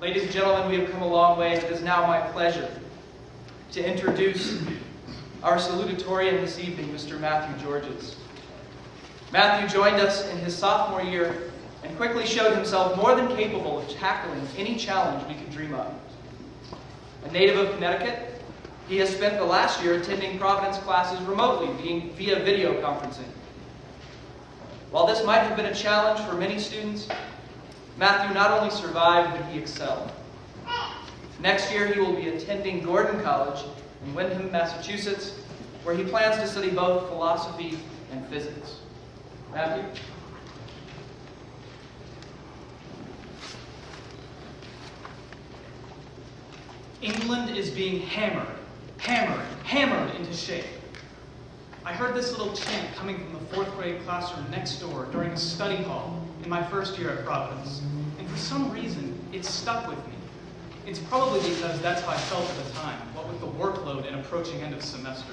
Ladies and gentlemen, we have come a long way, and it is now my pleasure to introduce our salutatorian this evening, Mr. Matthew Georges. Matthew joined us in his sophomore year and quickly showed himself more than capable of tackling any challenge we could dream of. A native of Connecticut, he has spent the last year attending Providence classes remotely via video conferencing. While this might have been a challenge for many students, Matthew not only survived, but he excelled. Next year, he will be attending Gordon College in Windham, Massachusetts, where he plans to study both philosophy and physics. Matthew? England is being hammered into shape. I heard this little chant coming from the 4th grade classroom next door during a study hall in my first year at Providence, and for some reason, it stuck with me. It's probably because that's how I felt at the time, what with the workload and approaching end of semester.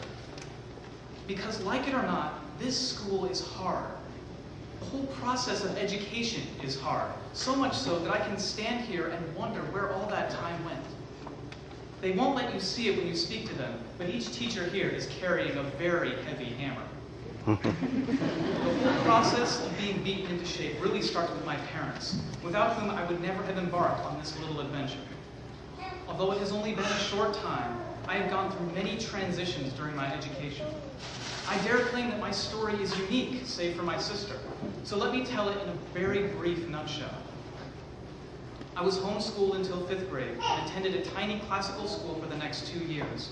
Because like it or not, this school is hard. The whole process of education is hard, so much so that I can stand here and wonder where all that time went. They won't let you see it when you speak to them, but each teacher here is carrying a very heavy hammer. The whole process of being beaten into shape really started with my parents, without whom I would never have embarked on this little adventure. Although it has only been a short time, I have gone through many transitions during my education. I dare claim that my story is unique, save for my sister, so let me tell it in a very brief nutshell. I was homeschooled until 5th grade and attended a tiny classical school for the next 2 years.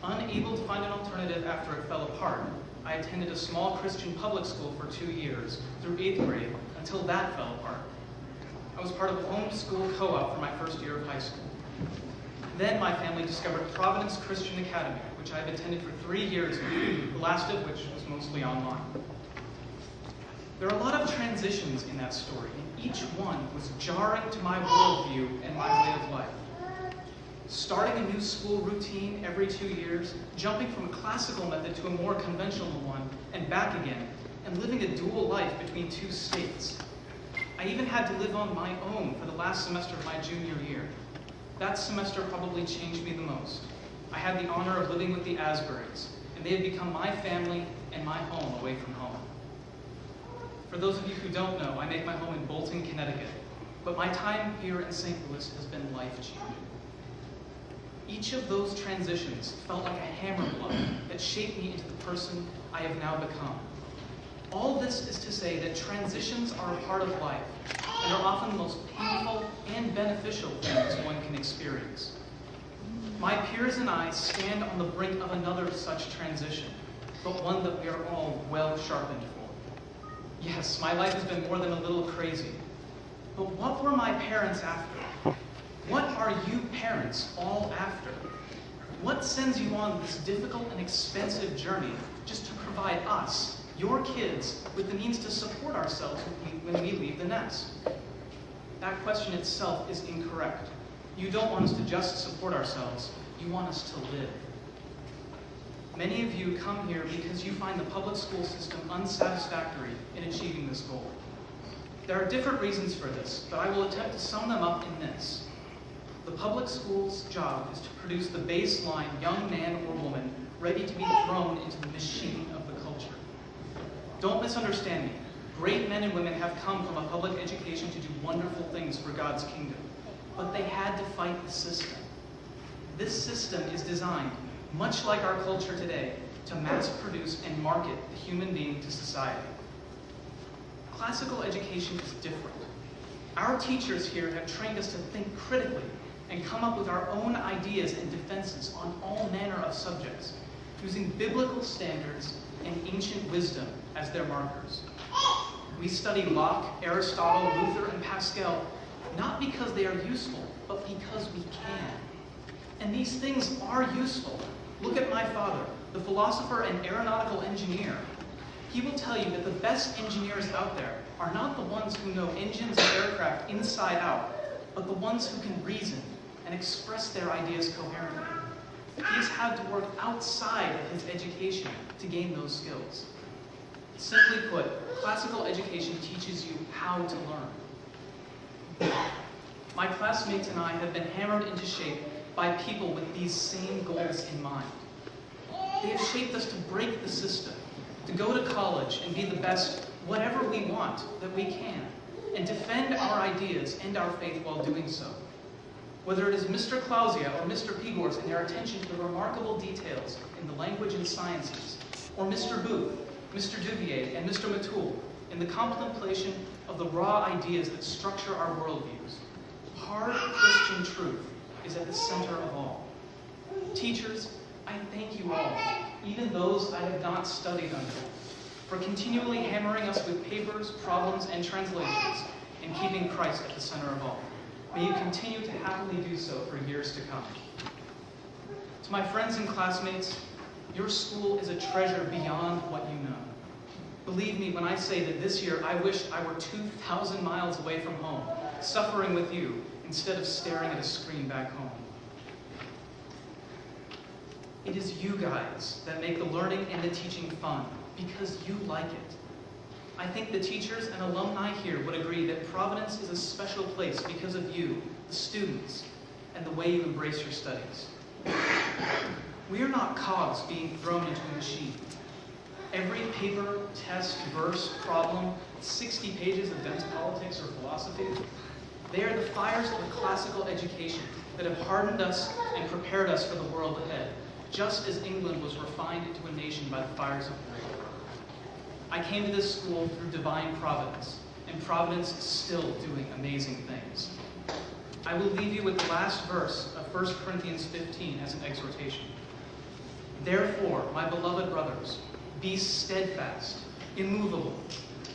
Unable to find an alternative after it fell apart, I attended a small Christian public school for 2 years, through 8th grade, until that fell apart. I was part of a homeschool co-op for my first year of high school. Then my family discovered Providence Christian Academy, which I have attended for 3 years, the last of which was mostly online. There are a lot of transitions in that story, and each one was jarring to my worldview and my way of life. Starting a new school routine every 2 years, jumping from a classical method to a more conventional one, and back again, and living a dual life between 2 states. I even had to live on my own for the last semester of my junior year. That semester probably changed me the most. I had the honor of living with the Asburys, and they had become my family and my home away from home. For those of you who don't know, I make my home in Bolton, Connecticut, but my time here in St. Louis has been life-changing. Each of those transitions felt like a hammer blow that shaped me into the person I have now become. All this is to say that transitions are a part of life and are often the most painful and beneficial things one can experience. My peers and I stand on the brink of another such transition, but one that we are all well sharpened for. Yes, my life has been more than a little crazy. But what were my parents after? What are you parents all after? What sends you on this difficult and expensive journey just to provide us, your kids, with the means to support ourselves when we leave the nest? That question itself is incorrect. You don't want us to just support ourselves. You want us to live. Many of you come here because you find the public school system unsatisfactory in achieving this goal. There are different reasons for this, but I will attempt to sum them up in this. The public school's job is to produce the baseline young man or woman ready to be thrown into the machine of the culture. Don't misunderstand me. Great men and women have come from a public education to do wonderful things for God's kingdom, but they had to fight the system. This system is designed, much like our culture today, to mass produce and market the human being to society. Classical education is different. Our teachers here have trained us to think critically and come up with our own ideas and defenses on all manner of subjects, using biblical standards and ancient wisdom as their markers. We study Locke, Aristotle, Luther, and Pascal, not because they are useful, but because we can. And these things are useful. Look at my father, the philosopher and aeronautical engineer. He will tell you that the best engineers out there are not the ones who know engines and aircraft inside out, but the ones who can reason and express their ideas coherently. He has had to work outside of his education to gain those skills. Simply put, classical education teaches you how to learn. My classmates and I have been hammered into shape by people with these same goals in mind. They have shaped us to break the system, to go to college and be the best whatever we want that we can, and defend our ideas and our faith while doing so. Whether it is Mr. Clausia or Mr. Pigors in their attention to the remarkable details in the language and sciences, or Mr. Booth, Mr. Duvier, and Mr. Matul in the contemplation of the raw ideas that structure our worldviews, hard Christian truth is at the center of all. Teachers, I thank you all, even those I have not studied under, for continually hammering us with papers, problems, and translations, and keeping Christ at the center of all. May you continue to happily do so for years to come. To my friends and classmates, your school is a treasure beyond what you know. Believe me when I say that this year I wished I were 2,000 miles away from home, suffering with you instead of staring at a screen back home. It is you guys that make the learning and the teaching fun, because you like it. I think the teachers and alumni here would agree that Providence is a special place because of you, the students, and the way you embrace your studies. We are not cogs being thrown into a machine. Every paper, test, verse, problem, 60 pages of dense politics or philosophy, they are the fires of a classical education that have hardened us and prepared us for the world ahead, just as England was refined into a nation by the fires of war. I came to this school through divine providence, and Providence is still doing amazing things. I will leave you with the last verse of 1 Corinthians 15 as an exhortation. Therefore, my beloved brothers, be steadfast, immovable,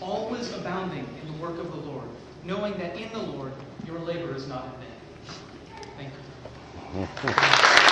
always abounding in the work of the Lord, knowing that in the Lord your labor is not in vain. Thank you.